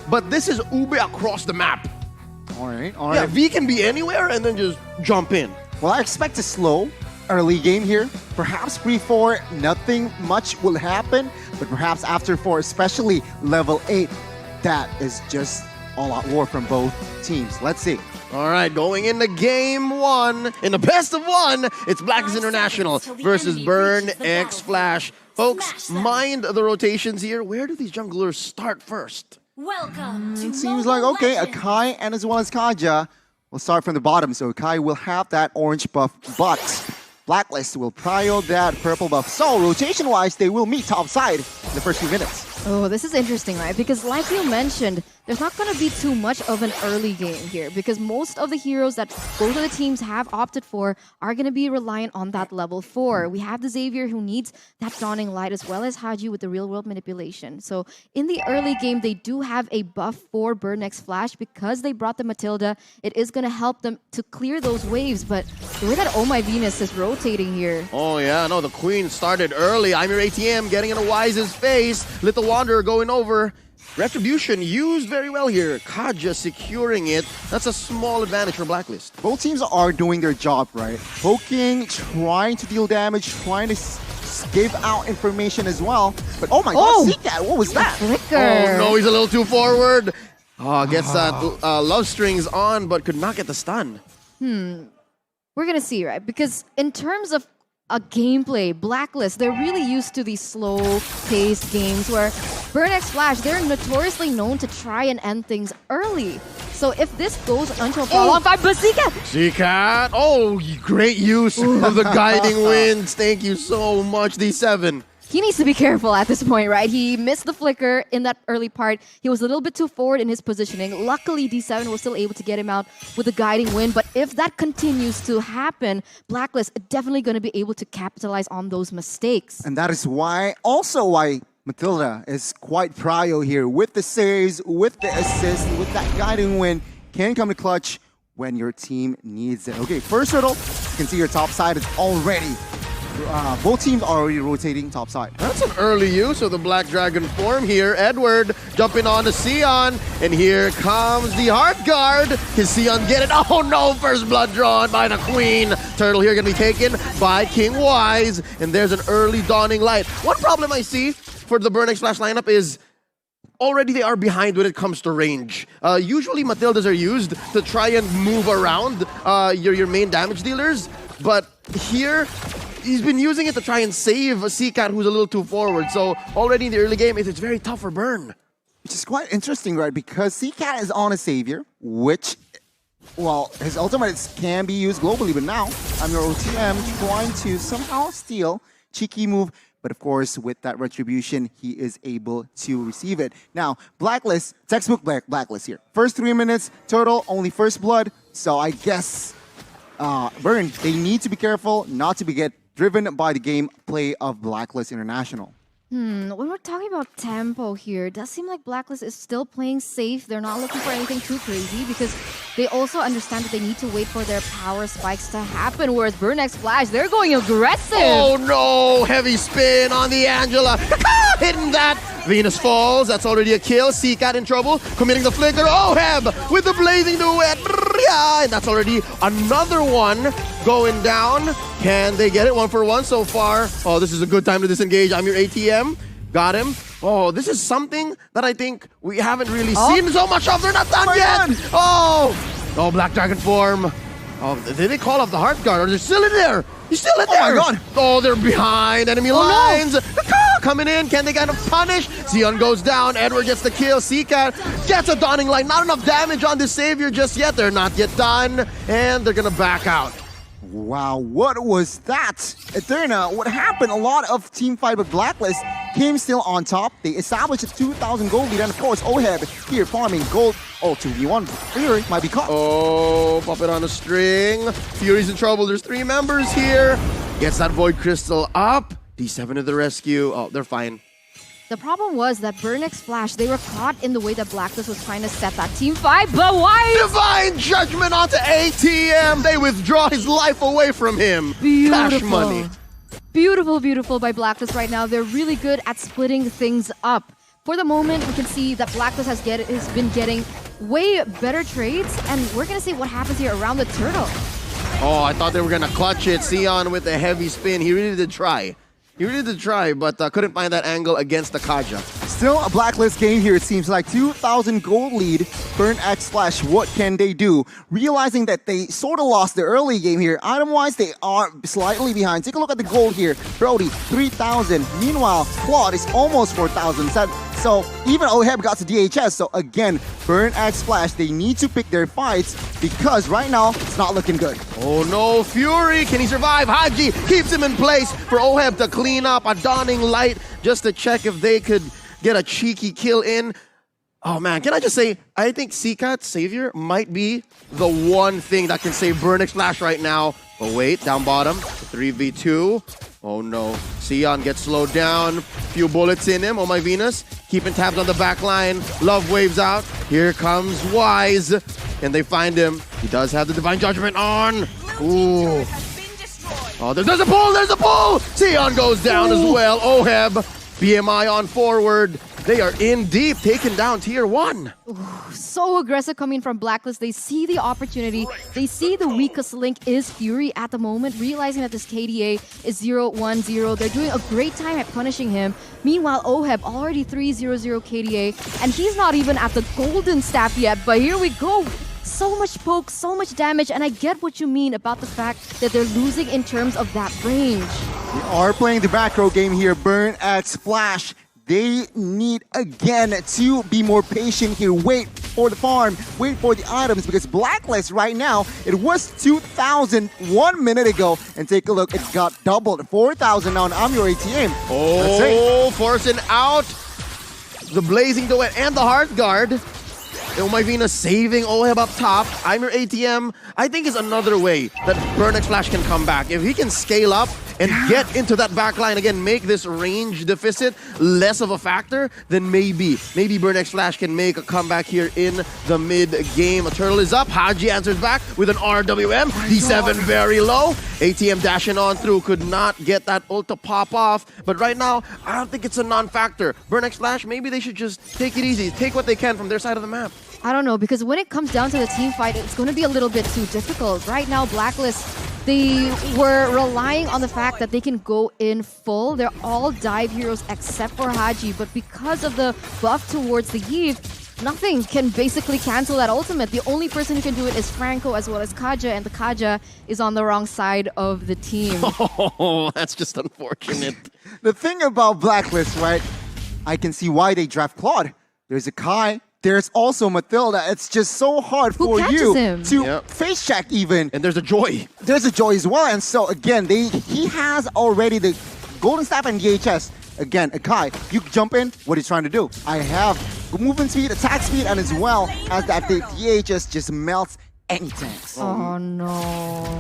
but this is Ube across the map. All right. Yeah, V can be anywhere and then just jump in. Well, I expect a slow early game here. Perhaps pre-4, nothing much will happen. But perhaps after 4, especially level 8, that is just all-out war from both teams. Let's see. All right, going into game 1, in the best of 1, it's Blacklist International versus Burn X Flash. Folks, mind the rotations here. Where do these junglers start first? Welcome to It seems like, okay, Akai and as well as Kaja will start from the bottom. So Akai will have that orange buff, but Blacklist will prio that purple buff. So rotation-wise, they will meet top side in the first few minutes. Oh, this is interesting, right? Because like you mentioned, there's not going to be too much of an early game here because most of the heroes that both of the teams have opted for are going to be reliant on that level 4. We have the Xavier who needs that Dawning Light as well as Haji with the real-world manipulation. So in the early game, they do have a buff for Burn X Flash because they brought the Matilda. It is going to help them to clear those waves, but the way that Oh My Venus is rotating here. Oh yeah, no, the Queen started early. I'm your ATM getting in a Wise's face. Little Wanderer going over. Retribution used very well here. Kaja securing it. That's a small advantage for Blacklist. Both teams are doing their job, right? Poking, trying to deal damage, trying to give out information as well. But oh my god, see that? What was that? Flicker. Oh no, he's a little too forward. Oh, gets that love strings on, but could not get the stun. We're going to see, right? Because in terms of a gameplay, Blacklist, they're really used to these slow-paced games where Burn X Flash, they're notoriously known to try and end things early. So if this goes onto a follow-on fight, but Zcat! Oh, great use of the guiding winds. Thank you so much, D7. he needs to be careful at this point, right? He missed the flicker in that early part. He was a little bit too forward in his positioning. Luckily, D7 was still able to get him out with the guiding wind. But if that continues to happen, Blacklist are definitely going to be able to capitalize on those mistakes. And that is why, also why Matilda is quite prio here with the saves, with the assist, with that guiding wind. Can come to clutch when your team needs it. Okay, first hurdle, you can see your top side is already both teams are already rotating top side. That's an early use of the Black Dragon form here. Edward jumping on to Sion, and here comes the Heart Guard. Can Sion get it? Oh no, first blood drawn by the Queen. Turtle here gonna be taken by King Wise, and there's an early Dawning Light. One problem I see for the Burn X Flash lineup is already they are behind when it comes to range. Usually Matildas are used to try and move around your main damage dealers, but here he's been using it to try and save a Zcat who's a little too forward. So already in the early game, it's very tough for Burn. Which is quite interesting, right? Because Zcat is on a Savior, which, well, his ultimates can be used globally, but now I'm your OTM trying to somehow steal. Cheeky move, but of course, with that Retribution, he is able to receive it. Now, Blacklist, textbook Blacklist here. First 3 minutes, Turtle, only first blood. So I guess Burn, they need to be careful not to get driven by the gameplay of Blacklist International. When we're talking about tempo here, it does seem like Blacklist is still playing safe. They're not looking for anything too crazy because they also understand that they need to wait for their power spikes to happen, whereas Burn X Flash, they're going aggressive. Oh no, heavy spin on the Angela. Hitting that. Venus falls, that's already a kill. Zcat in trouble, committing the flicker. Oh, Heb with the blazing duet. And that's already another one going down. Can they get it 1 for 1 so far? Oh, this is a good time to disengage. I'm your ATM. Got him. Oh, this is something that I think we haven't really seen so much of. They're not done yet. Oh, Black Dragon form. Oh, did they call off the Heart Guard? Or they're still in there? He's still in there. Oh my god. Oh, they're behind enemy lines. No. Coming in. Can they get him punished? Sion goes down. Edward gets the kill. Zcat gets a Dawning Light. Not enough damage on this Savior just yet. They're not yet done. And they're going to back out. Wow, what was that? Eterna, what happened? A lot of team fight with Blacklist came still on top. They established a 2,000 gold lead, and of course, Oheb here farming gold. Oh, 2v1. Fury might be caught. Oh, puppet on a string. Fury's in trouble. There's 3 members here. Gets that Void Crystal up. D7 to the rescue. Oh, they're fine. The problem was that Burn X Flash, they were caught in the way that Blacklist was trying to set that team fight, but why? Divine Judgment onto ATM. They withdraw his life away from him. Beautiful. Cash money. Beautiful, beautiful by Blacklist right now. They're really good at splitting things up. for the moment, we can see that Blacklist has been getting way better trades, and we're gonna see what happens here around the turtle. Oh, I thought they were gonna clutch it. Sion with a heavy spin. He really did try. He really did try, but couldn't find that angle against the Kaja. Still a Blacklist game here, it seems like. 2,000 gold lead. Burn X Flash, what can they do? Realizing that they sort of lost the early game here. Item-wise, they are slightly behind. Take a look at the gold here. Brody, 3,000. Meanwhile, Claude is almost 4,000. So even Oheb got to DHS. So again, Burn X Flash, they need to pick their fights because right now, it's not looking good. Oh no, Fury, can he survive? Haji keeps him in place for Oheb to clean up a dawning light just to check if they could get a cheeky kill in. Oh man, can I just say, I think Seacat Savior might be the one thing that can save Burn X Flash right now. But wait, down bottom, 3v2. Oh no, Sion gets slowed down. Few bullets in him. Oh my Venus, keeping tabs on the back line. Love waves out. Here comes Wise. And they find him. He does have the Divine Judgment on. Ooh. Oh, there's a pull, there's a pull! Sion goes down as well. Oheb, BMI on forward. They are in deep, taking down tier 1. So aggressive coming from Blacklist. They see the opportunity. They see the weakest link is Fury at the moment, realizing that this KDA is 0-1-0. They're doing a great time at punishing him. Meanwhile, Oheb already 3-0-0 KDA, and he's not even at the golden staff yet, but here we go. So much poke, so much damage, and I get what you mean about the fact that they're losing in terms of that range. We are playing the back row game here. Burn X Flash. They need, again, to be more patient here. Wait for the farm, wait for the items, because Blacklist right now, it was 2,000 1 minute ago. And take a look, it's got doubled. 4,000 now, and I'm your ATM. Oh, forcing out the Blazing Duet and the Heart Guard. Oh my Venus saving Oheb up top. I'm your ATM. I think is another way that Burn X Flash can come back. If he can scale up and get into that back line again, make this range deficit less of a factor, then maybe Burn X Flash can make a comeback here in the mid game. A turtle is up. Haji answers back with an RWM. D7 very low. ATM dashing on through, could not get that ult to pop off. But right now, I don't think it's a non-factor. Burn X Flash, maybe they should just take it easy, take what they can from their side of the map. I don't know, because when it comes down to the team fight, it's going to be a little bit too difficult. Right now, Blacklist, they were relying on the fact that they can go in full. They're all dive heroes except for Haji, but because of the buff towards the Eve, nothing can basically cancel that ultimate. The only person who can do it is Franco as well as Kaja, and the Kaja is on the wrong side of the team. Oh, that's just unfortunate. The thing about Blacklist, right? I can see why they draft Claude. There's a Kai. There's also Mathilda. It's just so hard for you to face check even. And there's a Joy. There's a Joy as well. And so again, he has already the Golden Staff and DHS. Again, Akai, you jump in, what he's trying to do. I have movement speed, attack speed, and as well as that the DHS just melts any tanks. Oh no.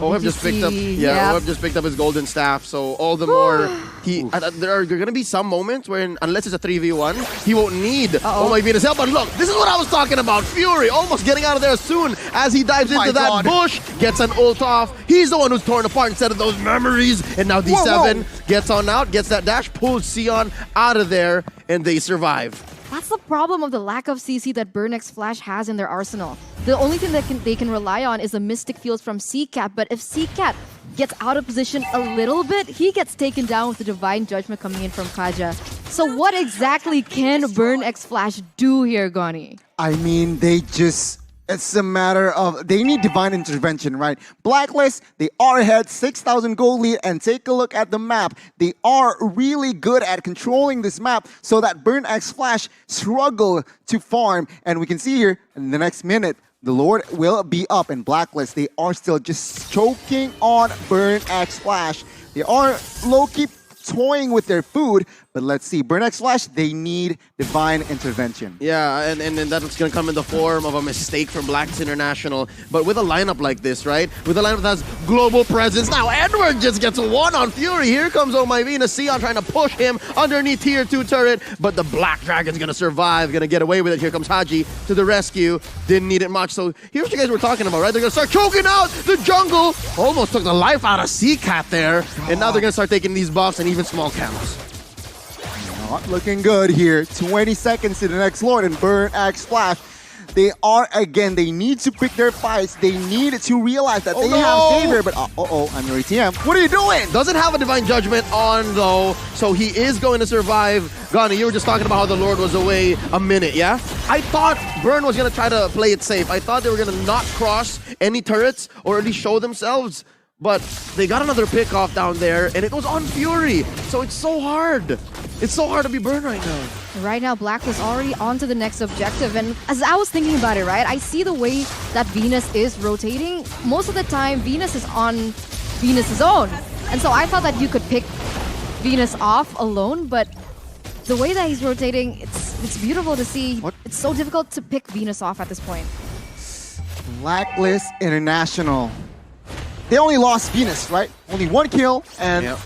Oheb just picked up Oheb just picked up his golden staff, so all the more there are gonna be some moments where unless it's a 3v1, he won't need Oh my Venus help. But look, this is what I was talking about. Fury almost getting out of there as soon as he dives into that bush, gets an ult off. He's the one who's torn apart instead of those memories. And now D7 gets on out, gets that dash, pulls Sion out of there, and they survive. That's the problem of the lack of CC that Burn X Flash has in their arsenal. The only thing that they can rely on is the Mystic Fields from Seacat, but if Seacat gets out of position a little bit, he gets taken down with the Divine Judgment coming in from Kaja. So what exactly can Burn X Flash do here, Goni? I mean, it's a matter of, they need divine intervention, right? Blacklist, they are ahead, 6,000 gold lead, and take a look at the map. They are really good at controlling this map so that Burn X Flash struggle to farm. And we can see here, in the next minute, the Lord will be up, and Blacklist, they are still just choking on Burn X Flash. They are low-key toying with their food, but let's see. Burn X Flash, they need divine intervention. Yeah, and that's going to come in the form of a mistake from Blacks International. But with a lineup like this, right? With a lineup that has global presence. Now, Edward just gets one on Fury. Here comes Oh My Venus. Sion trying to push him underneath tier 2 turret. But the Black Dragon's going to survive, going to get away with it. Here comes Haji to the rescue. Didn't need it much. So here's what you guys were talking about, right? They're going to start choking out the jungle. Almost took the life out of Seacat there. And now they're going to start taking these buffs and even small camos. Not looking good here. 20 seconds to the next Lord and Burn X Flash. They are, again, they need to pick their fights. They need to realize that they have Xavier, but I'm your ATM. What are you doing? Doesn't have a Divine Judgment on, though, so he is going to survive. Ghani, you were just talking about how the Lord was away a minute, yeah? I thought Burn was going to try to play it safe. I thought they were going to not cross any turrets or at least show themselves. But they got another pick off down there, and it was on Fury. So it's so hard. It's so hard to be Burn right now. Right now, Blacklist already on to the next objective. And as I was thinking about it, right, I see the way that Venus is rotating. Most of the time, Venus is on Venus's own. And so I thought that you could pick Venus off alone, but the way that he's rotating, it's beautiful to see. What? It's so difficult to pick Venus off at this point. Blacklist International. They only lost Venus, right? Only 1 kill, and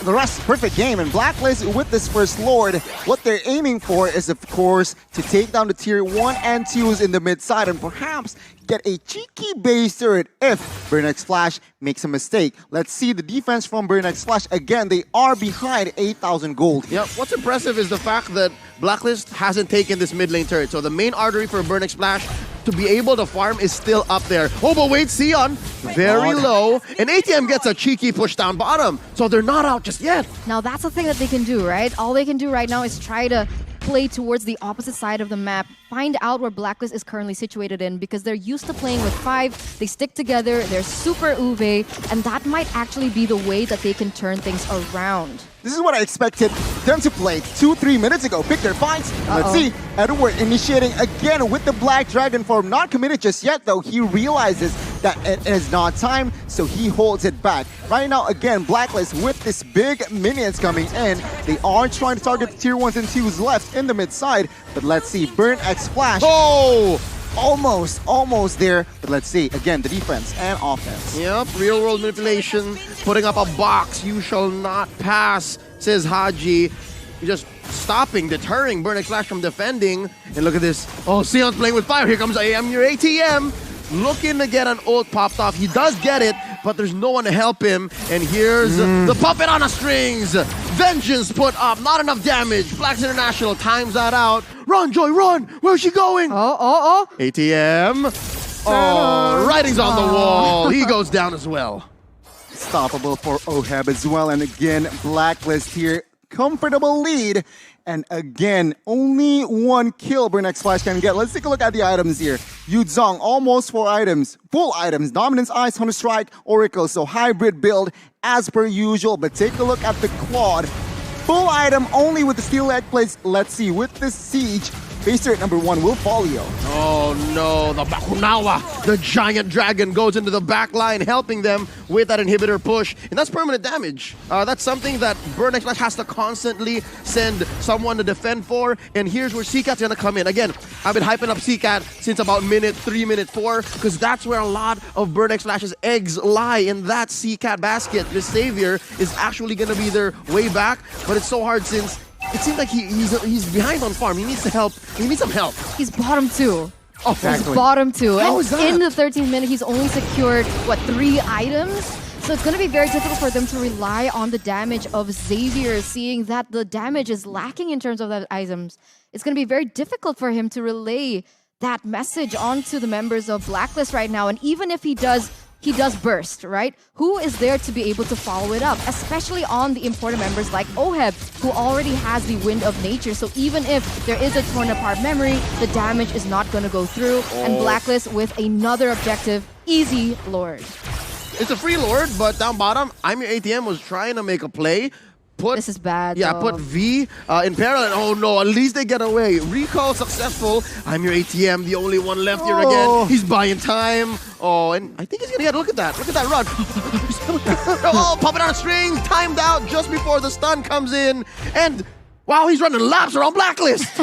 the rest perfect game. And Blacklist, with this first Lord, what they're aiming for is, of course, to take down the tier 1 and 2s in the mid side and perhaps get a cheeky base turret if Burn X Flash makes a mistake. Let's see the defense from Burn X Flash. Again, they are behind 8,000 gold. Yeah, what's impressive is the fact that Blacklist hasn't taken this mid lane turret. So the main artery for Burn X Flash to be able to farm is still up there. Oh, but wait, Sion, very low. And ATM gets a cheeky push down bottom. So they're not out just yet. Now that's the thing that they can do, right? All they can do right now is try to play towards the opposite side of the map, find out where Blacklist is currently situated in, because they're used to playing with 5, they stick together, they're super Uwe, and that might actually be the way that they can turn things around. This is what I expected them to play 2-3 minutes ago. Pick their fights. Let's see. Edward initiating again with the Black Dragon form. Not committed just yet, though. He realizes that it is not time, so he holds it back. Right now, again, Blacklist with this big minions coming in. They are trying to target the tier 1s and 2s left in the mid side. But let's see. Burn X Flash. Oh! Almost there, but let's see. Again, the defense and offense. Yep, real world manipulation, putting up a box. You shall not pass, says Haji. Just stopping, deterring Burn X Flash from defending. And look at this. Oh, Sion's playing with fire. Here comes AM, your ATM. Looking to get an ult popped off. He does get it, but there's no one to help him. And here's the puppet on the strings. Vengeance put up, not enough damage. Blacks International times that out. Run, Joy, run! Where's she going? ATM. Oh, writing's on the wall. He goes down as well. Stoppable for Oheb as well. And again, Blacklist here. Comfortable lead. And again, only 1 kill Burn X Flash can get. Let's take a look at the items here. Yu Zhong, almost 4 items. Full items. Dominance, Ice, Hunter Strike, Oracle. So hybrid build as per usual. But take a look at the Claude. Full item only with the Steel Egg Plates. Let's see. With the Siege, base turret number 1 will folio. Oh no, the Bakunawa, the giant dragon, goes into the back line, helping them with that inhibitor push. And that's permanent damage. That's something that Burn X Flash has to constantly send someone to defend for. And here's where CCAT's gonna come in. Again, I've been hyping up CCAT since about minute 3, minute 4, because that's where a lot of Burn X Flash's eggs lie, in that CCAT basket. This Savior is actually gonna be their way back, but it's so hard since it seems like he's behind on farm. He needs to help. He needs some help. He's bottom 2. Oh, exactly. He's bottom 2. How and is that? in the 13th minute, he's only secured, 3 items? So it's going to be very difficult for them to rely on the damage of Xavier, seeing that the damage is lacking in terms of the items. It's going to be very difficult for him to relay that message onto the members of Blacklist right now. And even if he does burst, right? Who is there to be able to follow it up? Especially on the important members like Oheb, who already has the Wind of Nature. So even if there is a torn apart memory, the damage is not going to go through. And Blacklist with another objective, easy Lord. It's a free Lord, but down bottom, I'm Your ATM was trying to make a play. This is bad. Yeah, though. put V in parallel. Oh no, at least they get away. Recall successful. I'm Your ATM, the only one left here again. He's buying time. Oh, and I think he's gonna get a look at that. Look at that run. Oh, puppet on a string, timed out just before the stun comes in. And wow, he's running laps around Blacklist.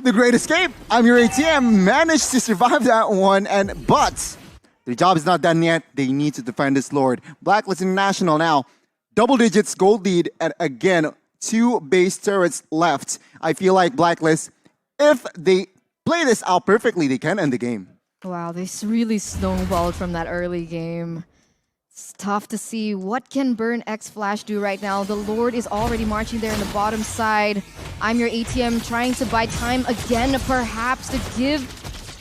The great escape. I'm Your ATM managed to survive that one, but their job is not done yet. They need to defend this Lord. Blacklist International now. Double digits gold lead, and again, 2 base turrets left. I feel like Blacklist, if they play this out perfectly, they can end the game. Wow, they really snowballed from that early game. It's tough to see what can Burn X Flash do right now. The Lord is already marching there in the bottom side. I'm your ATM trying to buy time again, perhaps to give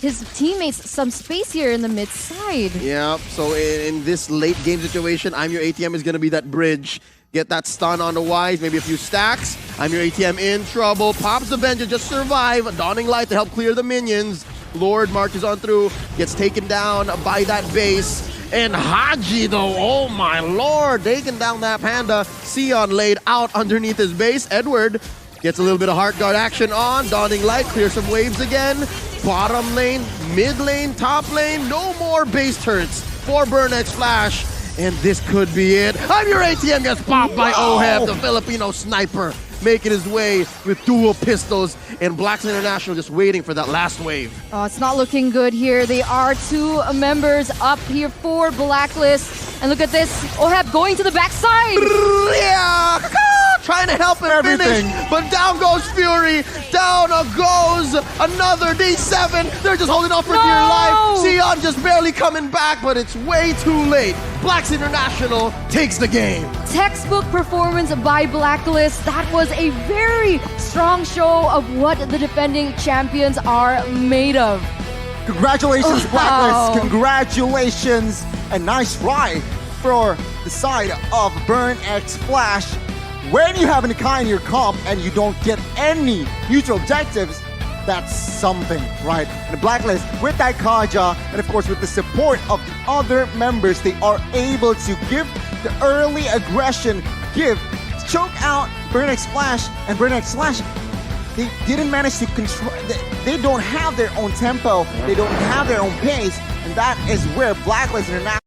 his teammates some space here in the mid side. Yeah, so in this late game situation, I'm your ATM is going to be that bridge. Get that stun on the Wise, maybe a few stacks. I'm your ATM in trouble. Pops the Avenger, just survive. Dawning Light to help clear the minions. Lord marches on through, gets taken down by that base. And Haji, though, oh my lord, taking down that Panda. Sion laid out underneath his base. Edward gets a little bit of Heart Guard action on. Dawning Light, clear some waves again. Bottom lane, mid lane, top lane, no more base turrets for Burn X Flash. And this could be it. I'm your ATM gets popped by Oheb, the Filipino sniper, making his way with dual pistols, and Blacks International just waiting for that last wave. Oh, it's not looking good here. They are 2 members up here for Blacklist. And look at this, Oheb going to the backside. Yeah, trying to help him finish, but down goes Fury. Down goes another D7. They're just holding on for dear life. Sion just barely coming back, but it's way too late. Blacks International takes the game. Textbook performance by Blacklist. That was a very strong show of what the defending champions are made of. Congratulations, Wow. Blacklist. Congratulations. A nice ride for the side of Burn X Flash. When you have an Akai in your comp and you don't get any neutral objectives, that's something, right? And the Blacklist, with that Kaja, and of course with the support of the other members, they are able to give the early aggression, choke out Burn X Flash, and Burn X Flash, they didn't manage to control, they don't have their own tempo, they don't have their own pace, and that is where Blacklist International